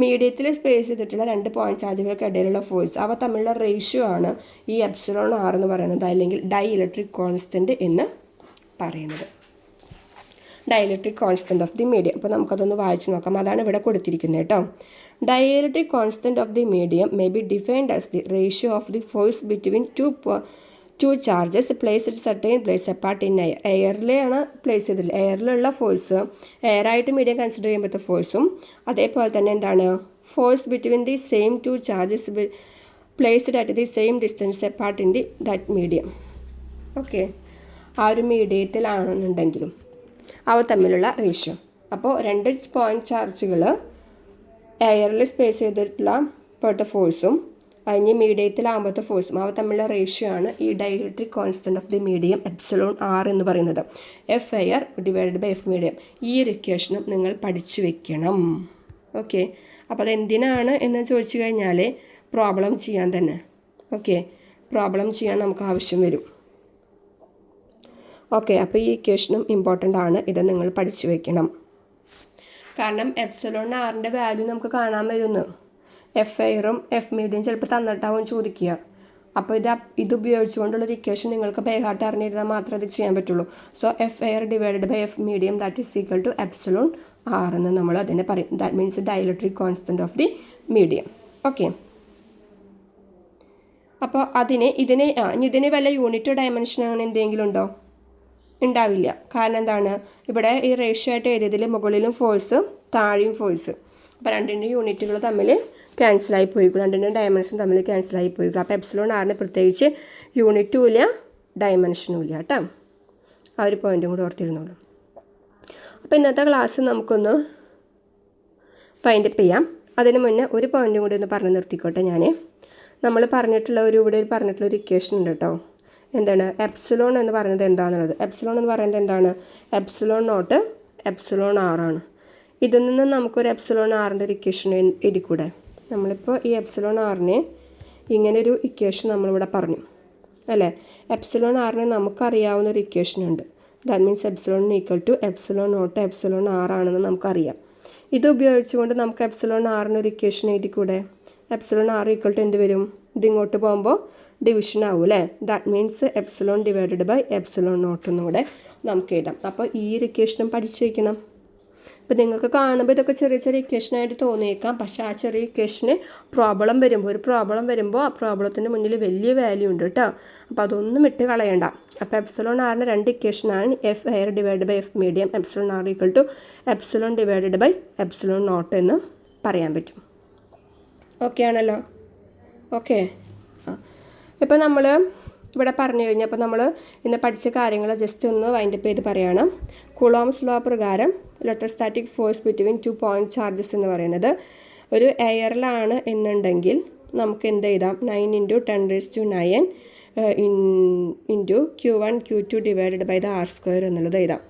മീഡിയത്തിൽ സ്പേസ് ചെയ്തിട്ടുള്ള 2 പോയിൻറ്റ് ചാർജുകൾക്കിടയിലുള്ള ഫോഴ്സ്, അവ തമ്മിലുള്ള റേഷ്യോ ആണ് ഈ എപ്സിലോൺ ആർ എന്ന് പറയുന്നത്, അല്ലെങ്കിൽ ഡൈ ഇലക്ട്രിക് കോൺസ്റ്റൻറ്റ് എന്ന് പറയുന്നത്. Dielectric constant of the medium. അപ്പോൾ നമുക്കതൊന്ന് വായിച്ച് നോക്കാം. അതാണ് ഇവിടെ കൊടുത്തിരിക്കുന്നത് കേട്ടോ. Dielectric constant of the medium may be defined as the ratio of the force between two charges placed certain place apart in air. എയറിലാണ് പ്ലേസ് ചെയ്തില്ല. എയറിലുള്ള ഫോഴ്സ്, എയറായിട്ട് മീഡിയം കൺസിഡർ ചെയ്യുമ്പോഴത്തെ ഫോഴ്സും, അതേപോലെ തന്നെ എന്താണ് force between the same two charges placed at the same distance apart in the that medium. Okay, ആ ഒരു മീഡിയത്തിലാണെന്നുണ്ടെങ്കിലും അവ തമ്മിലുള്ള റേഷ്യോ. അപ്പോൾ 2 പോയിൻറ്റ് ചാർജുകൾ എയറിൽ സ്പേസ് ചെയ്തിട്ടുള്ള പോലത്തെ ഫോഴ്സും അതിന് മീഡിയത്തിലാകുമ്പോഴത്തെ ഫോഴ്സും അവ തമ്മിലുള്ള റേഷ്യോ ആണ് ഈ dielectric constant of the medium epsilon R എന്ന് പറയുന്നത്. F air divided by F medium. ഈ ഒരു ഇക്വേഷനും നിങ്ങൾ പഠിച്ചു വെക്കണം. ഓക്കെ, അപ്പോൾ അതെന്തിനാണ് എന്ന് ചോദിച്ചു കഴിഞ്ഞാൽ പ്രോബ്ലം ചെയ്യാൻ തന്നെ. ഓക്കെ, പ്രോബ്ലം ചെയ്യാൻ നമുക്ക് ആവശ്യം വരും. ഓക്കെ, അപ്പോൾ ഈ ഇക്വേഷനും ഇമ്പോർട്ടൻ്റ് ആണ്. ഇത് നിങ്ങൾ പഠിച്ചു വയ്ക്കണം. കാരണം എപ്സിലോൺ ആറിൻ്റെ വാല്യൂ നമുക്ക് കാണാൻ വരുന്നു. എഫ് എയറും എഫ് മീഡിയം ചിലപ്പോൾ തന്നിട്ടാവും ചോദിക്കുക. അപ്പോൾ ഇത് ഉപയോഗിച്ചുകൊണ്ടുള്ളൊരു ഇക്വേഷൻ നിങ്ങൾക്ക് ബൈഹാർട്ട് അറിഞ്ഞിരുന്നാൽ മാത്രമേ ഇത് ചെയ്യാൻ പറ്റുള്ളൂ. So F air divided by F medium that is equal to epsilon R എന്ന് നമ്മൾ അതിനെ പറയും. That means dielectric constant of the medium. Okay, അപ്പോൾ ഇതിന് വല്ല യൂണിറ്റ് ഡയമെൻഷൻ അങ്ങനെ എന്തെങ്കിലും ഉണ്ടോ? ഉണ്ടാവില്ല. കാരണം എന്താണ്, ഇവിടെ ഈ റേഷ്യോ ആയിട്ട് എഴുതിയതിൽ മുകളിലും ഫോഴ്സ് താഴെയും ഫോഴ്സ്. അപ്പോൾ 2 യൂണിറ്റുകൾ തമ്മിൽ ക്യാൻസലായി പോയിക്കും, 2 ഡയമെൻഷൻ തമ്മിൽ ക്യാൻസലായി പോയിക്കും. അപ്പോൾ എപ്സിലോൺ ആറിന് പ്രത്യേകിച്ച് യൂണിറ്റും ഇല്ല, ഡയമെൻഷനും ഇല്ല കേട്ടോ. ആ ഒരു പോയിൻറ്റും കൂടി ഓർത്തിരുന്നോളൂ. അപ്പോൾ ഇന്നത്തെ ക്ലാസ് നമുക്കൊന്ന് ഫൈൻഡപ്പ് ചെയ്യാം. അതിന് മുന്നേ ഒരു പോയിൻറ്റും കൂടി ഒന്ന് പറഞ്ഞു നിർത്തിക്കോട്ടെ. നമ്മൾ പറഞ്ഞിട്ടുള്ള ഒരു ഇക്വേഷൻ ഉണ്ട് കേട്ടോ. എന്താണ് എപ്സിലോൺ എന്ന് പറയുന്നത് എന്താണെന്നുള്ളത്? എപ്സിലോൺ എന്ന് പറയുന്നത് എന്താണ്? എപ്സിലോൺ നോട്ട് എപ്സിലോൺ ആറാണ്. ഇതിൽ നിന്ന് നമുക്കൊരു എപ്സിലോൺ ആറിൻ്റെ ഒരു ഇക്വേഷൻ എഴുതിക്കൂടെ? നമ്മളിപ്പോൾ ഈ എപ്സിലോൺ ആറിനെ ഇങ്ങനൊരു ഇക്വേഷൻ നമ്മളിവിടെ പറഞ്ഞു അല്ലേ? എപ്സിലോൺ ആറിന് നമുക്കറിയാവുന്ന ഒരു ഇക്വേഷൻ ഉണ്ട്. That means epsilon equal to epsilon naught epsilon ആറാണെന്ന് നമുക്കറിയാം. ഇത് ഉപയോഗിച്ചുകൊണ്ട് നമുക്ക് എപ്സിലോൺ ആറിനൊരു ഇക്വേഷൻ എഴുതിക്കൂടെ? എപ്സിലോൺ ആർ ഈക്വൽ ടു എന്ത് വരും? ഇതിങ്ങോട്ട് പോകുമ്പോൾ ഡിവിഷൻ ആവും അല്ലേ? That means epsilon divided by epsilon naught എന്നുകൂടെ നമുക്ക് എഴുതാം. അപ്പോൾ ഈ ഒരു ഇക്വേഷനും പഠിച്ചു വയ്ക്കണം. ഇപ്പോൾ നിങ്ങൾക്ക് കാണുമ്പോൾ ഇതൊക്കെ ചെറിയ ചെറിയ ഇക്വേഷനായിട്ട് തോന്നിയേക്കാം. പക്ഷേ ആ ചെറിയ ഇക്വേഷന് ഒരു പ്രോബ്ലം വരുമ്പോൾ ആ പ്രോബ്ലത്തിൻ്റെ മുന്നിൽ വലിയ വാല്യൂ ഉണ്ട് കേട്ടോ. അപ്പോൾ അതൊന്നും വിട്ട് കളയണ്ട. അപ്പോൾ എപ്സിലോൺ ആറിന് 2 ഇക്വേഷനാണ്. F air divide by F medium epsilon R equal to epsilon divided by epsilon naught എന്ന് പറയാൻ പറ്റും. ഓക്കെ ആണല്ലോ? ഓക്കെ, ഇപ്പോൾ നമ്മൾ ഇവിടെ പറഞ്ഞു കഴിഞ്ഞപ്പോൾ നമ്മൾ ഇന്ന് പഠിച്ച കാര്യങ്ങൾ ജസ്റ്റ് ഒന്ന് വൈൻഡപ്പ് ചെയ്ത് പറയുകയാണ്. കുളോംസ് ലോ പ്രകാരം electrostatic force between 2 point charges എന്ന് പറയുന്നത് ഒരു എയറിലാണ് എന്നുണ്ടെങ്കിൽ നമുക്ക് എന്ത് എഴുതാം? 9 × 10⁹ into Q1 Q2 divided by the R² എന്നുള്ളത് എഴുതാം.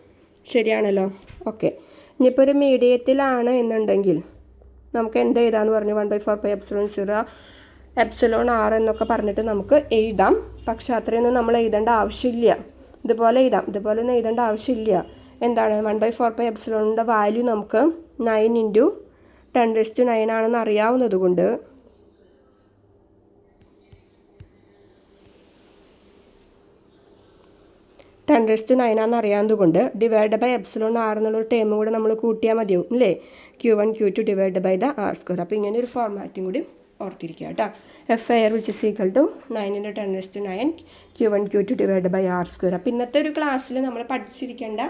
ശരിയാണല്ലോ? ഓക്കെ, ഇനിയിപ്പോൾ ഒരു മീഡിയത്തിലാണ് എന്നുണ്ടെങ്കിൽ നമുക്ക് എന്ത് എഴുതാമെന്ന് പറഞ്ഞു? 1/4πε0 എപ്സിലോൺ ആർ എന്നൊക്കെ പറഞ്ഞിട്ട് നമുക്ക് എഴുതാം. പക്ഷെ അത്രയൊന്നും നമ്മൾ എഴുതേണ്ട ആവശ്യമില്ല. ഇതുപോലെ ഒന്നും എഴുതേണ്ട ആവശ്യമില്ല. എന്താണ് 1/4πε വാല്യൂ നമുക്ക് 9 × 10⁹ ആണെന്ന് അറിയാവുന്നത് കൊണ്ട് ഡിവൈഡ് ബൈ എപ്സിലോൺ ആർ എന്നുള്ളൊരു ടേമും കൂടെ നമ്മൾ കൂട്ടിയാൽ മതിയാവും അല്ലേ? Q1 Q2 divide by the R². അപ്പോൾ ഇങ്ങനെ ഒരു ഫോർമാറ്റും കൂടി ഓർത്തിരിക്കുക കേട്ടോ. F air which is equal to 9 × 10⁹ Q1 Q2 divide by R². അപ്പോൾ ഇന്നത്തെ ഒരു ക്ലാസ്സിൽ നമ്മൾ പഠിച്ചിരിക്കേണ്ട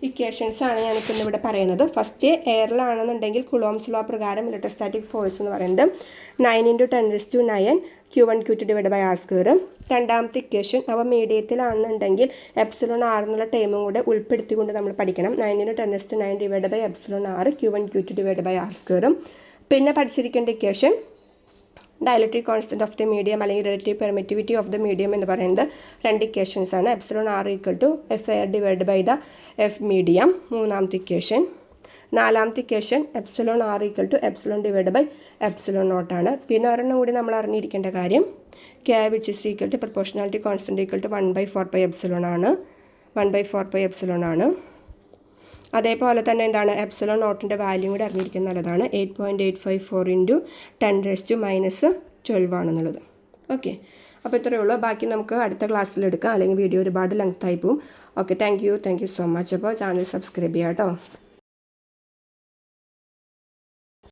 ഇക്വേഷൻസാണ് ഞാനിപ്പോൾ ഇന്നിവിടെ പറയുന്നത്. ഫസ്റ്റ് എയറിലാണെന്നുണ്ടെങ്കിൽ കുളോംസ് ലോ പ്രകാരം ഇലക്ട്രോസ്റ്റാറ്റിക് ഫോഴ്സ് എന്ന് പറയുന്നത് 9 × 10⁹ Q1 Q2 divide by R square. രണ്ടാമത്തെ ഇക്വേഷൻ അവ മീഡിയത്തിലാണെന്നുണ്ടെങ്കിൽ എപ്സിലോൺ ആർ എന്നുള്ള ടേമും കൂടെ ഉൾപ്പെടുത്തിക്കൊണ്ട് നമ്മൾ പഠിക്കണം. 9 × 10⁹ divide by epsilon R Q1 Q2 divide by R സ്ക്വയറും. പിന്നെ പഠിച്ചിരിക്കേണ്ട equation dielectric constant of the medium അല്ലെങ്കിൽ relative permittivity of the medium എന്ന് പറയുന്നത് രണ്ട് ഇക്വേഷൻസ് ആണ്. Epsilon R equal to F air divide by the F medium മൂന്നാമത്തെ ഇക്വേഷൻ. നാലാമത്തെ equation epsilon R equal to epsilon divide by epsilon നോട്ടാണ്. പിന്നെ ഒരെണ്ണം കൂടി നമ്മൾ അറിഞ്ഞിരിക്കേണ്ട കാര്യം K which is equal to proportionality constant equal to 1/4 epsilon ആണ്. 1/4 എപ്സിലോൺ ആണ്. അതേപോലെ തന്നെ എന്താണ് എപ്സിലോൺ നോട്ടിൻ്റെ വാല്യൂ കൂടി അറിഞ്ഞിരിക്കുന്നത് നല്ലതാണ്. 8.854 × 10⁻12 ആണെന്നുള്ളത്. ഓക്കെ, അപ്പോൾ ഇത്രയേ ഉള്ളൂ. ബാക്കി നമുക്ക് അടുത്ത ക്ലാസ്സിൽ എടുക്കാം, അല്ലെങ്കിൽ വീഡിയോ ഒരുപാട് ലെങ്ത് ആയി പോവും. Okay, thank you so much. അപ്പോൾ ചാനൽ സബ്സ്ക്രൈബ് ചെയ്യാം കേട്ടോ.